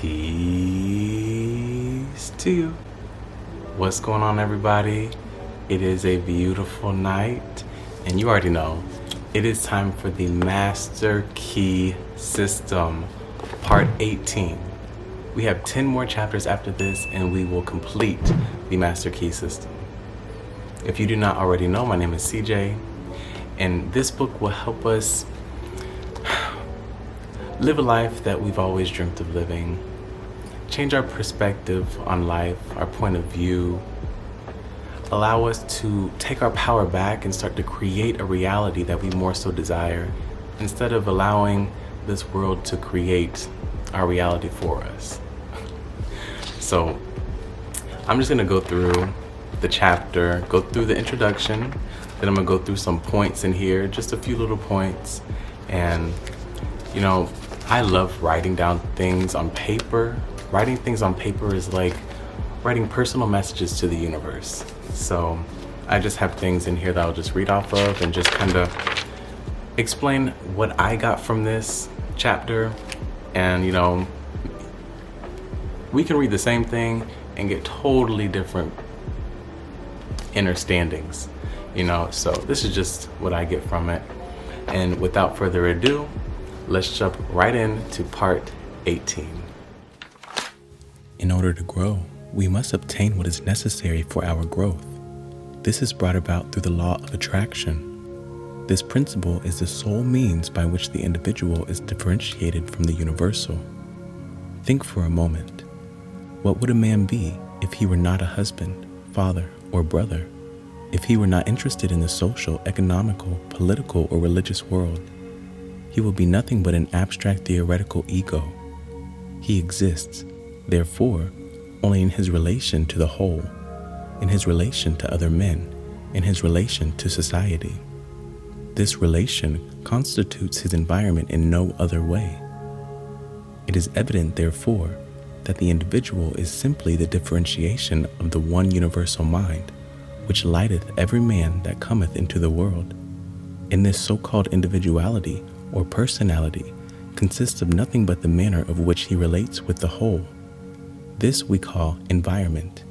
Peace to you. What's going on, everybody? It is a beautiful night, and you already know it is time for the Master Key System, Part 18. We have 10 more chapters after this, and we will complete the Master Key System. If you do not already know, my name is SeaJay, and this book will help us live a life that we've always dreamt of living, change our perspective on life, our point of view, allow us to take our power back and start to create a reality that we more so desire, instead of allowing this world to create our reality for us. So I'm just gonna go through the chapter, go through the introduction, then I'm gonna go through some points in here, just a few little points. And you know, I love writing down things on paper. Writing things on paper is like writing personal messages to the universe. So I just have things in here that I'll just read off of and just kind of explain what I got from this chapter. And you know, we can read the same thing and get totally different understandings, you know. So this is just what I get from it. And without further ado, let's jump right into part 18. In order to grow, we must obtain what is necessary for our growth. This is brought about through the law of attraction. This principle is the sole means by which the individual is differentiated from the universal. Think for a moment. What would a man be if he were not a husband, father, or brother? If he were not interested in the social, economical, political, or religious world? He will be nothing but an abstract theoretical ego. He exists, therefore, only in his relation to the whole, in his relation to other men, in his relation to society. This relation constitutes his environment in no other way. It is evident, therefore, that the individual is simply the differentiation of the one universal mind, which lighteth every man that cometh into the world. In this so-called individuality, or personality, consists of nothing but the manner of which he relates with the whole. This we call environment,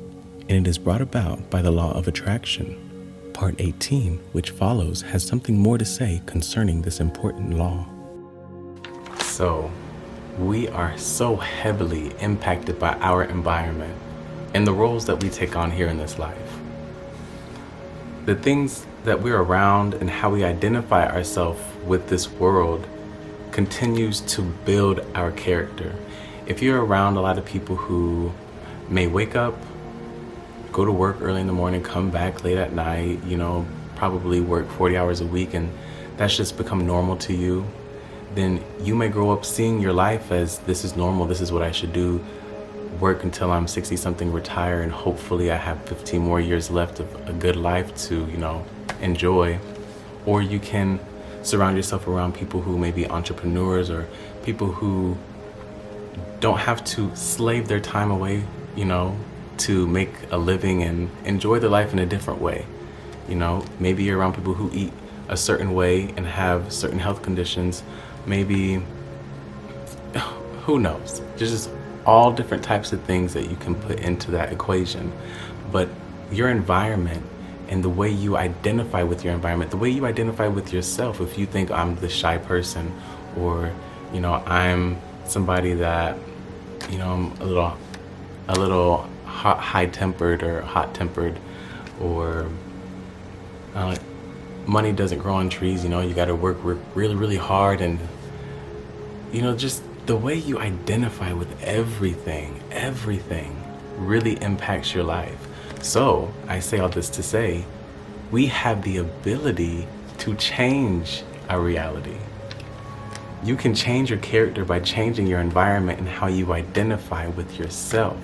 and it is brought about by the law of attraction. Part 18, which follows, has something more to say concerning this important law. So, we are so heavily impacted by our environment and the roles that we take on here in this life. The things that we're around and how we identify ourselves with this world continues to build our character. If you're around a lot of people who may wake up, go to work early in the morning, come back late at night, you know, probably work 40 hours a week, and that's just become normal to you, then you may grow up seeing your life as this is normal, this is what I should do, work until I'm 60 something, retire, and hopefully I have 15 more years left of a good life to, you know, enjoy. Or you can surround yourself around people who may be entrepreneurs, or people who don't have to slave their time away, you know, to make a living and enjoy their life in a different way. You know, maybe you're around people who eat a certain way and have certain health conditions. Maybe, who knows? There's just all different types of things that you can put into that equation. But your environment and the way you identify with your environment, the way you identify with yourself, if you think I'm the shy person, or, you know, I'm somebody that, you know, I'm a little high-tempered or hot-tempered, or money doesn't grow on trees, you know, you got to work really, really hard. And, you know, just the way you identify with everything really impacts your life. So I say all this to say, we have the ability to change our reality. You can change your character by changing your environment and how you identify with yourself.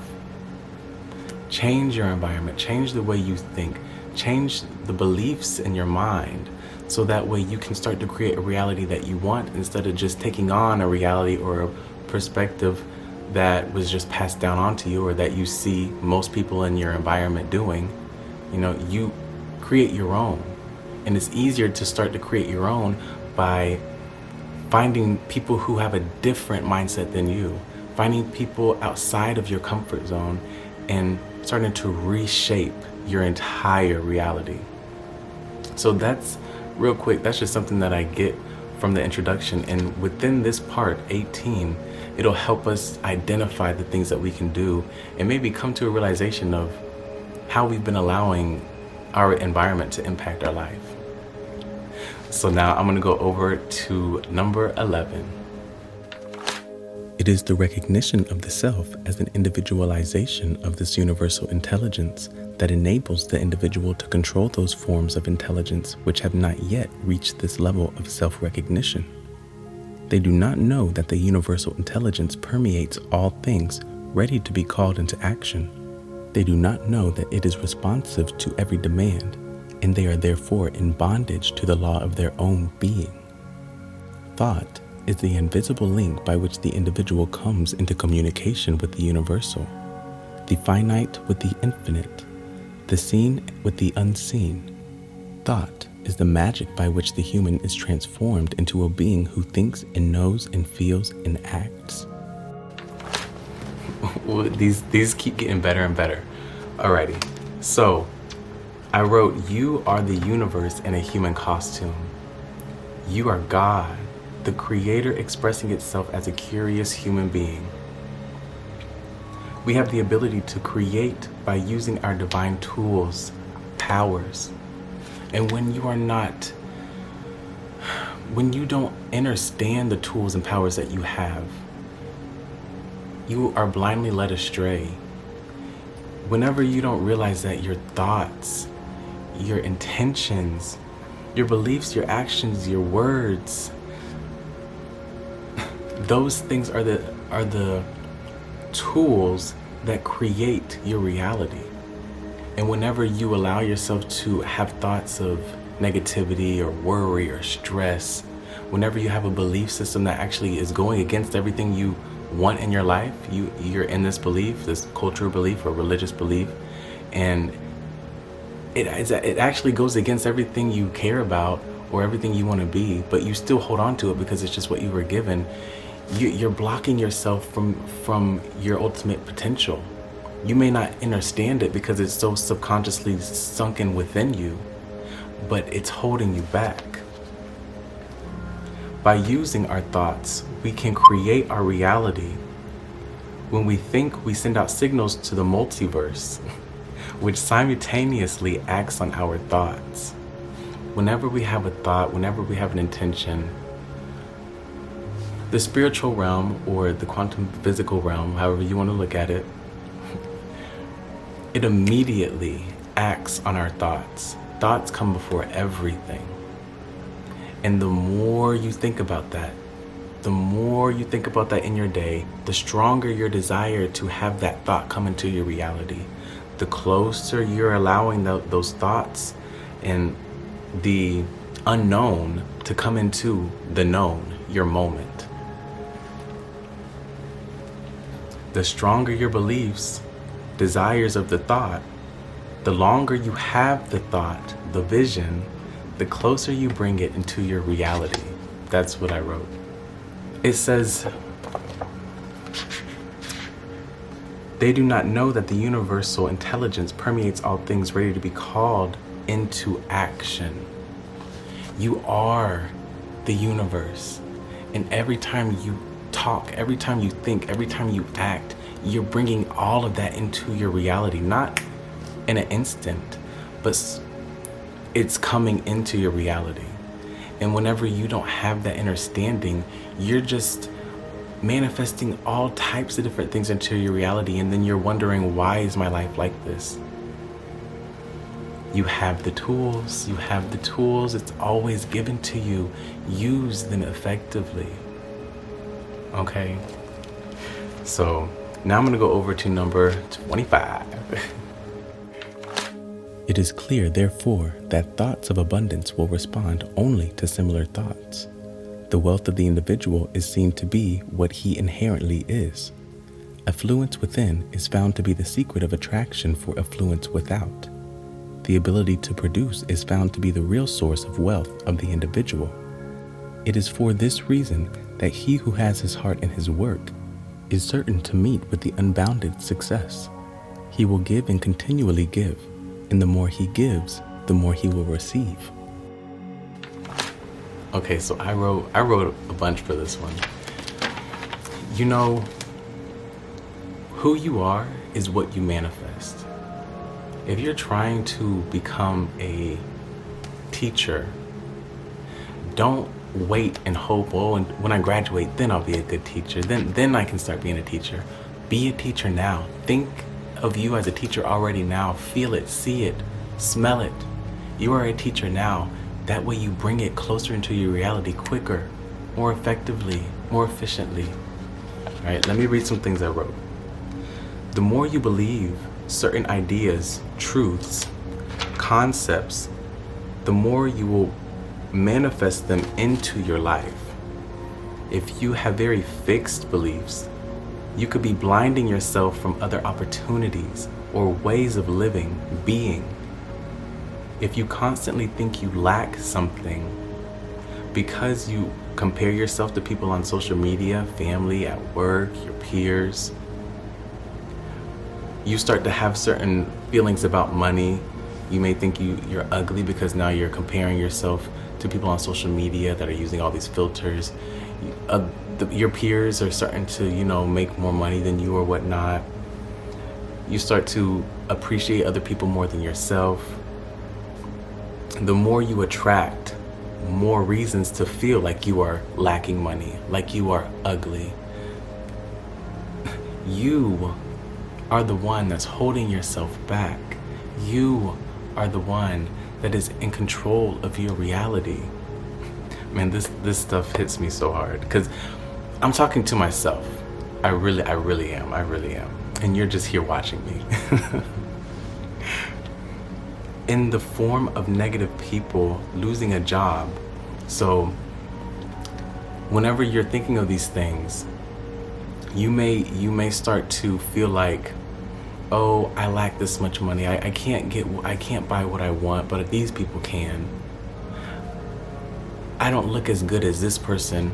Change your environment, change the way you think, change the beliefs in your mind, so that way you can start to create a reality that you want, instead of just taking on a reality or a perspective that was just passed down onto you, or that you see most people in your environment doing. You know, you create your own. And it's easier to start to create your own by finding people who have a different mindset than you, finding people outside of your comfort zone and starting to reshape your entire reality. So that's real quick. That's just something that I get from the introduction. And within this part, 18, it'll help us identify the things that we can do and maybe come to a realization of how we've been allowing our environment to impact our life. So now I'm going to go over to number 11. It is the recognition of the self as an individualization of this universal intelligence that enables the individual to control those forms of intelligence which have not yet reached this level of self-recognition. They do not know that the universal intelligence permeates all things, ready to be called into action. They do not know that it is responsive to every demand, and they are therefore in bondage to the law of their own being. Thought is the invisible link by which the individual comes into communication with the universal, the finite with the infinite, the seen with the unseen. Thought is the magic by which the human is transformed into a being who thinks and knows and feels and acts. These keep getting better and better. Alrighty, so I wrote, you are the universe in a human costume. You are God, the creator expressing itself as a curious human being. We have the ability to create by using our divine tools, powers. And when you don't understand the tools and powers that you have, you are blindly led astray. Whenever you don't realize that your thoughts, your intentions, your beliefs, your actions, your words, those things are the tools that create your reality. And whenever you allow yourself to have thoughts of negativity or worry or stress, whenever you have a belief system that actually is going against everything you want in your life, you're in this belief, this cultural belief or religious belief, and it actually goes against everything you care about or everything you want to be, but you still hold on to it because it's just what you were given. You're blocking yourself from your ultimate potential. You may not understand it because it's so subconsciously sunken within you, but it's holding you back. By using our thoughts, we can create our reality. When we think, we send out signals to the multiverse, which simultaneously acts on our thoughts. Whenever we have a thought, whenever we have an intention, the spiritual realm or the quantum physical realm, however you want to look at it, it immediately acts on our thoughts. Thoughts come before everything. And the more you think about that, in your day, the stronger your desire to have that thought come into your reality. The closer you're allowing those thoughts and the unknown to come into the known, your moment. The stronger your beliefs, desires of the thought, the longer you have the thought, the vision, the closer you bring it into your reality. That's what I wrote. It says, they do not know that the universal intelligence permeates all things, ready to be called into action. You are the universe. And every time you talk, every time you think, every time you act, you're bringing all of that into your reality, not in an instant, but it's coming into your reality. And whenever you don't have that understanding, you're just manifesting all types of different things into your reality, and then you're wondering, why is my life like this? You have the tools, it's always given to you. Use them effectively. Okay? So now I'm going to go over to number 25. It is clear, therefore, that thoughts of abundance will respond only to similar thoughts. The wealth of the individual is seen to be what he inherently is. Affluence within is found to be the secret of attraction for affluence without. The ability to produce is found to be the real source of wealth of the individual. It is for this reason that he who has his heart in his work is certain to meet with the unbounded success. He will give and continually give, and the more he gives, the more he will receive. Okay, so I wrote a bunch for this one. You know, who you are is what you manifest. If you're trying to become a teacher, don't wait and hope, oh, and when I graduate, then I'll be a good teacher. Then I can start being a teacher. Be a teacher now. Think of you as a teacher already now. Feel it, see it, smell it. You are a teacher now. That way you bring it closer into your reality quicker, more effectively, more efficiently. All right, let me read some things I wrote. The more you believe certain ideas, truths, concepts, the more you will manifest them into your life. If you have very fixed beliefs, you could be blinding yourself from other opportunities or ways of living, being. If you constantly think you lack something because you compare yourself to people on social media, family, at work, your peers, you start to have certain feelings about money. You may think you're ugly because now you're comparing yourself to people on social media that are using all these filters. Your peers are starting to, make more money than you or whatnot. You start to appreciate other people more than yourself. The more you attract, more reasons to feel like you are lacking money, like you are ugly. You are the one that's holding yourself back. You are the one that is in control of your reality. Man, this stuff hits me so hard because I'm talking to myself. I really am. And you're just here watching me. In the form of negative people losing a job. So whenever you're thinking of these things, you may start to feel like, oh, I lack this much money. I can't buy what I want, but these people can. I don't look as good as this person.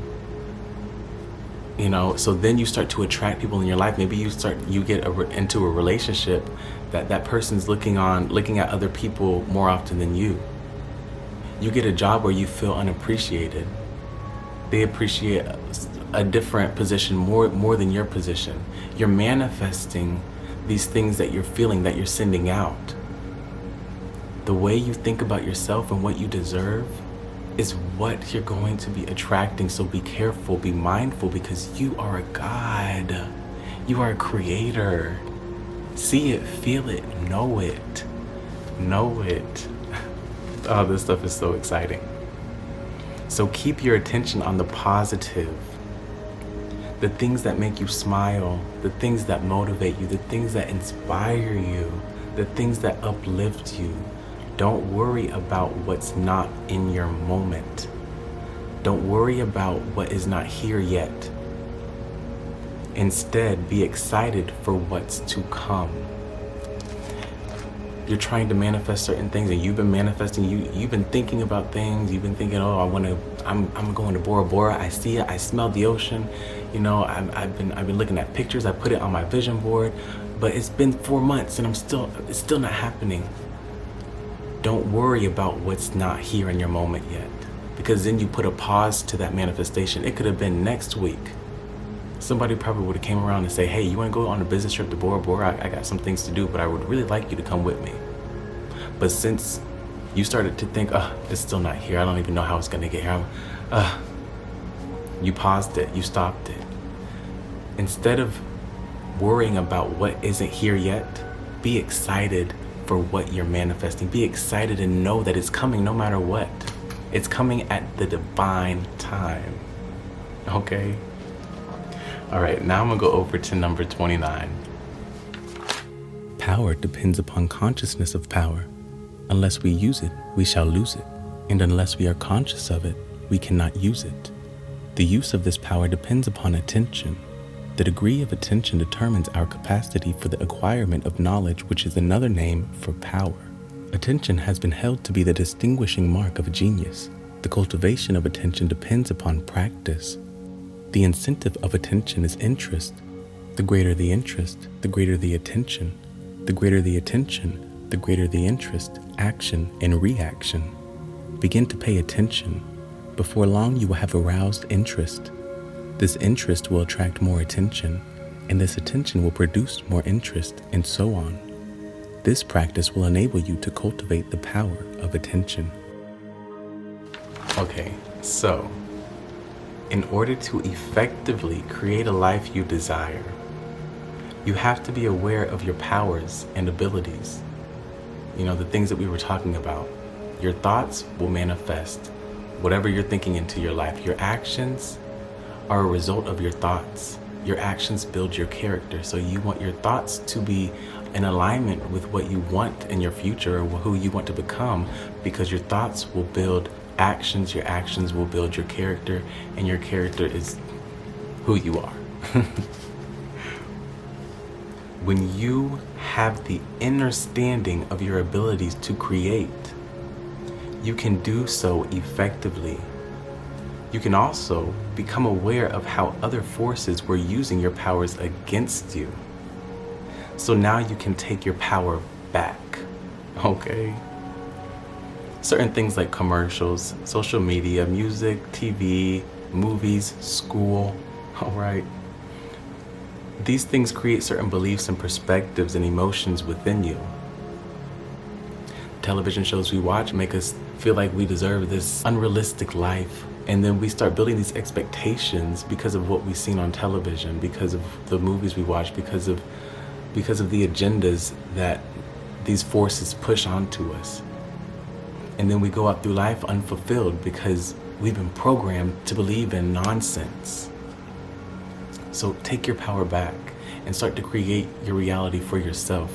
So then you start to attract people in your life. Maybe you get into a relationship that person's looking at other people more often than you. You get a job where you feel unappreciated. They appreciate a different position more than your position. You're manifesting these things that you're feeling, that you're sending out. The way you think about yourself and what you deserve is what you're going to be attracting. So be careful, be mindful, because you are a God. You are a creator. See it, feel it, know it. Know it. Oh, this stuff is so exciting. So keep your attention on the positive. The things that make you smile, the things that motivate you, the things that inspire you, the things that uplift you. Don't worry about what's not in your moment. Don't worry about what is not here yet. Instead, be excited for what's to come. You're trying to manifest certain things, and you've been manifesting. You've been thinking about things. You've been thinking, oh, I'm going to Bora Bora. I see it. I smell the ocean. I've been looking at pictures. I put it on my vision board, but it's been 4 months, and it's still not happening. Don't worry about what's not here in your moment yet, because then you put a pause to that manifestation. It could have been next week. Somebody probably would have came around and say, hey, you want to go on a business trip to Bora Bora? I got some things to do, but I would really like you to come with me. But since you started to think, it's still not here. I don't even know how it's going to get here. You paused it. You stopped it. Instead of worrying about what isn't here yet, be excited for what you're manifesting. Be excited and know that it's coming no matter what. It's coming at the divine time. Okay? All right, now I'm gonna go over to number 29. Power depends upon consciousness of power. Unless we use it, we shall lose it. And unless we are conscious of it, we cannot use it. The use of this power depends upon attention. The degree of attention determines our capacity for the acquirement of knowledge, which is another name for power. Attention has been held to be the distinguishing mark of a genius. The cultivation of attention depends upon practice. The incentive of attention is interest. The greater the interest, the greater the attention. The greater the attention, the greater the interest, action, and reaction. Begin to pay attention. Before long, you will have aroused interest. This interest will attract more attention, and this attention will produce more interest, and so on. This practice will enable you to cultivate the power of attention. Okay, so in order to effectively create a life you desire, you have to be aware of your powers and abilities. You know, the things that we were talking about. Your thoughts will manifest whatever you're thinking into your life. Your actions are a result of your thoughts. Your actions build your character. So you want your thoughts to be in alignment with what you want in your future or who you want to become, because your thoughts will build actions. Your actions will build your character, and your character is who you are. When you have the understanding of your abilities to create, you can do so effectively. You can also become aware of how other forces were using your powers against you. So now you can take your power back, okay? Certain things like commercials, social media, music, TV, movies, school, all right? These things create certain beliefs and perspectives and emotions within you. Television shows we watch make us feel like we deserve this unrealistic life. And then we start building these expectations because of what we've seen on television, because of the movies we watch, because of the agendas that these forces push onto us. And then we go out through life unfulfilled because we've been programmed to believe in nonsense. So take your power back and start to create your reality for yourself.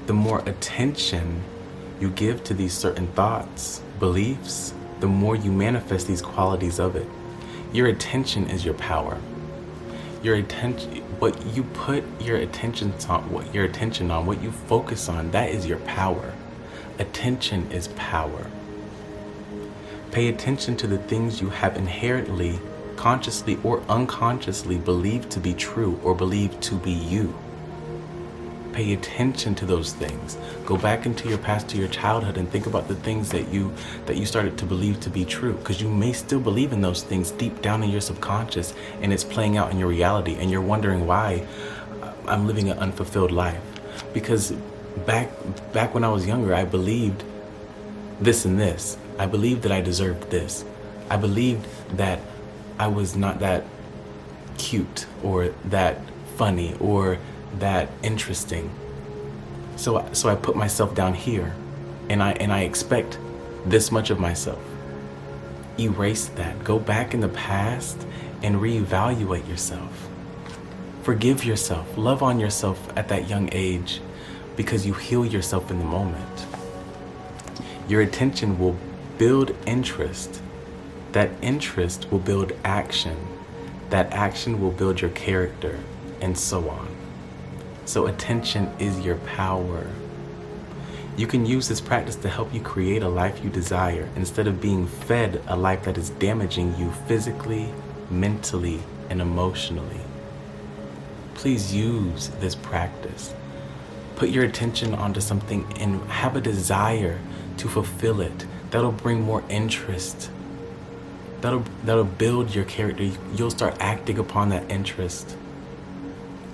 The more attention you give to these certain thoughts, beliefs, the more you manifest these qualities of it. Your attention is your power. Your attention, what you put your attention on, what you focus on, that is your power. Attention is power. Pay attention to the things you have inherently, consciously or unconsciously believed to be true or believed to be you. Pay attention to those things. Go back into your past, to your childhood, and think about the things that you started to believe to be true, because you may still believe in those things deep down in your subconscious, and it's playing out in your reality, and you're wondering why I'm living an unfulfilled life. Because back when I was younger, I believed this and this. I believed that I deserved this. I believed that I was not that cute or that funny or that interesting. So I put myself down here, and I expect this much of myself. Erase that. Go back in the past and reevaluate yourself. Forgive yourself. Love on yourself at that young age, because you heal yourself in the moment. Your attention will build interest. That interest will build action. That action will build your character, and so on. So attention is your power. You can use this practice to help you create a life you desire, instead of being fed a life that is damaging you physically, mentally, and emotionally. Please use this practice. Put your attention onto something and have a desire to fulfill it. That'll bring more interest. That'll build your character. You'll start acting upon that interest.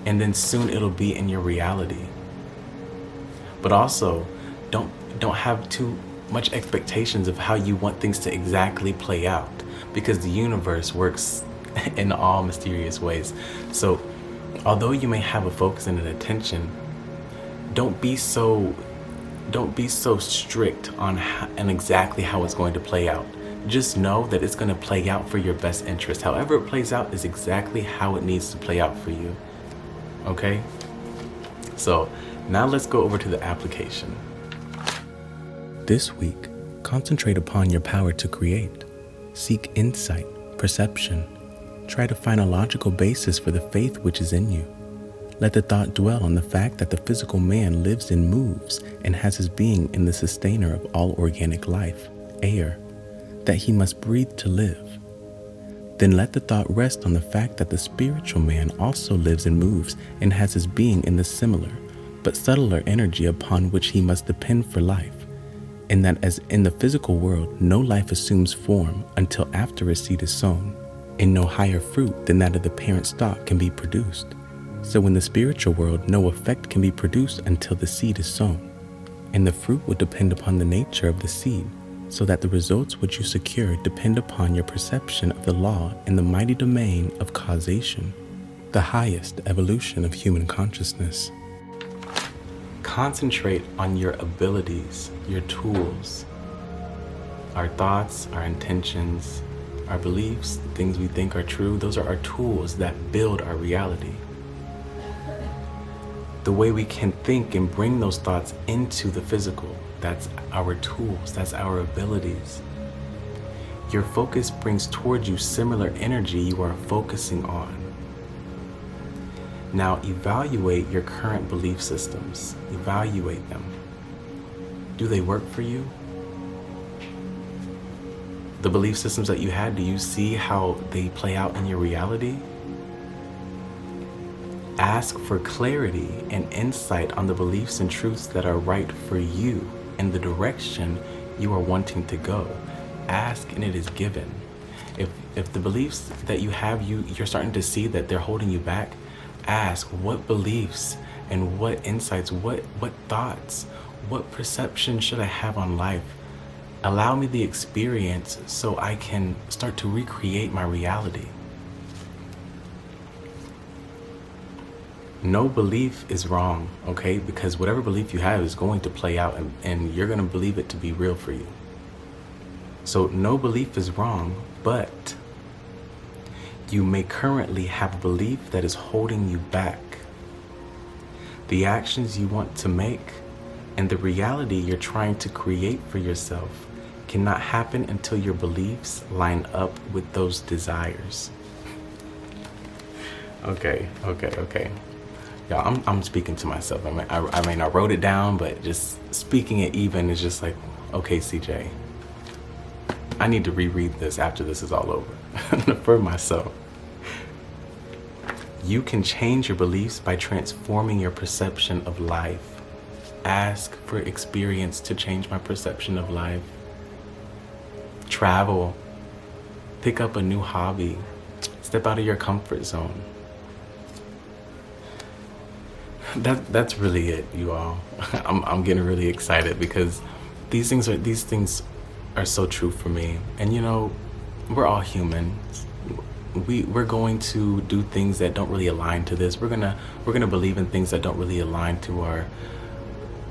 And then soon it'll be in your reality. But also, don't have too much expectations of how you want things to exactly play out, because the universe works in all mysterious ways. So although you may have a focus and an attention, don't be so strict on exactly how it's going to play out. Just know that it's going to play out for your best interest. However it plays out is exactly how it needs to play out for you. Okay? So now let's go over to the application. This week, concentrate upon your power to create. Seek insight, perception. Try to find a logical basis for the faith which is in you. Let the thought dwell on the fact that the physical man lives and moves and has his being in the sustainer of all organic life, air, that he must breathe to live. Then let the thought rest on the fact that the spiritual man also lives and moves and has his being in the similar, but subtler energy upon which he must depend for life, and that as in the physical world no life assumes form until after a seed is sown, and no higher fruit than that of the parent stock can be produced, so in the spiritual world no effect can be produced until the seed is sown, and the fruit will depend upon the nature of the seed, so that the results which you secure depend upon your perception of the law in the mighty domain of causation, the highest evolution of human consciousness. Concentrate on your abilities, your tools, our thoughts, our intentions, our beliefs, the things we think are true. Those are our tools that build our reality. The way we can think and bring those thoughts into the physical, that's our tools, that's our abilities. Your focus brings towards you similar energy you are focusing on. Now evaluate your current belief systems. Evaluate them. Do they work for you? The belief systems that you had, do you see how they play out in your reality? Ask for clarity and insight on the beliefs and truths that are right for you in the direction you are wanting to go. Ask and it is given. If the beliefs that you have, you're starting to see that they're holding you back, ask what beliefs and what insights, what thoughts, what perception should I have on life? Allow me the experience so I can start to recreate my reality. No belief is wrong, okay? Because whatever belief you have is going to play out and you're going to believe it to be real for you. So no belief is wrong, but you may currently have a belief that is holding you back. The actions you want to make and the reality you're trying to create for yourself cannot happen until your beliefs line up with those desires. Okay. Y'all, I'm speaking to myself. I mean, I wrote it down, but just speaking it even is just like, okay, SeaJay, I need to reread this after this is all over for myself. You can change your beliefs by transforming your perception of life. Ask for experience to change my perception of life. Travel. Pick up a new hobby. Step out of your comfort zone. That's really it, you all. I'm getting really excited because these things are so true for me. And you know, we're all humans. We're going to do things that don't really align to this. We're gonna believe in things that don't really align to our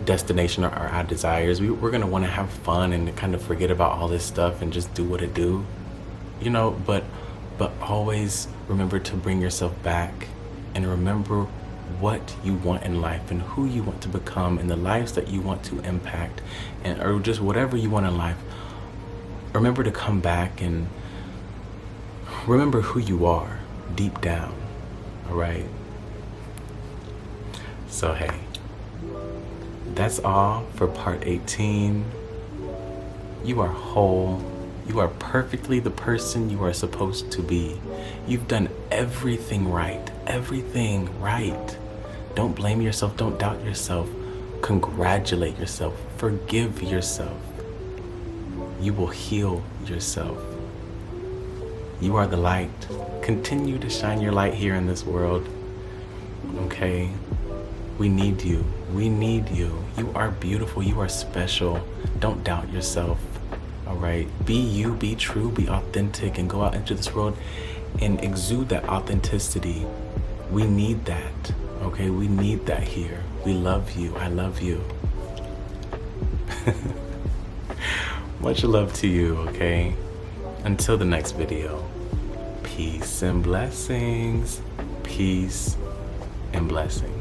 destination or our desires. We're gonna want to have fun and kind of forget about all this stuff and just do what it do, you know. But always remember to bring yourself back and remember what you want in life and who you want to become and the lives that you want to impact, and or just whatever you want in life. Remember to come back and remember who you are deep down. All right. So hey, that's all for part 18. You are whole. You are perfectly the person you are supposed to be. You've done everything right. Everything right. Don't blame yourself. Don't doubt yourself. Congratulate yourself. Forgive yourself. You will heal yourself. You are the light. Continue to shine your light here in this world. Okay? We need you. We need you. You are beautiful. You are special. Don't doubt yourself. All right? Be you, be true, be authentic, and go out into this world and exude that authenticity. We need that. Okay? We need that here. We love you. I love you. Much love to you, okay? Until the next video, peace and blessings. Peace and blessings.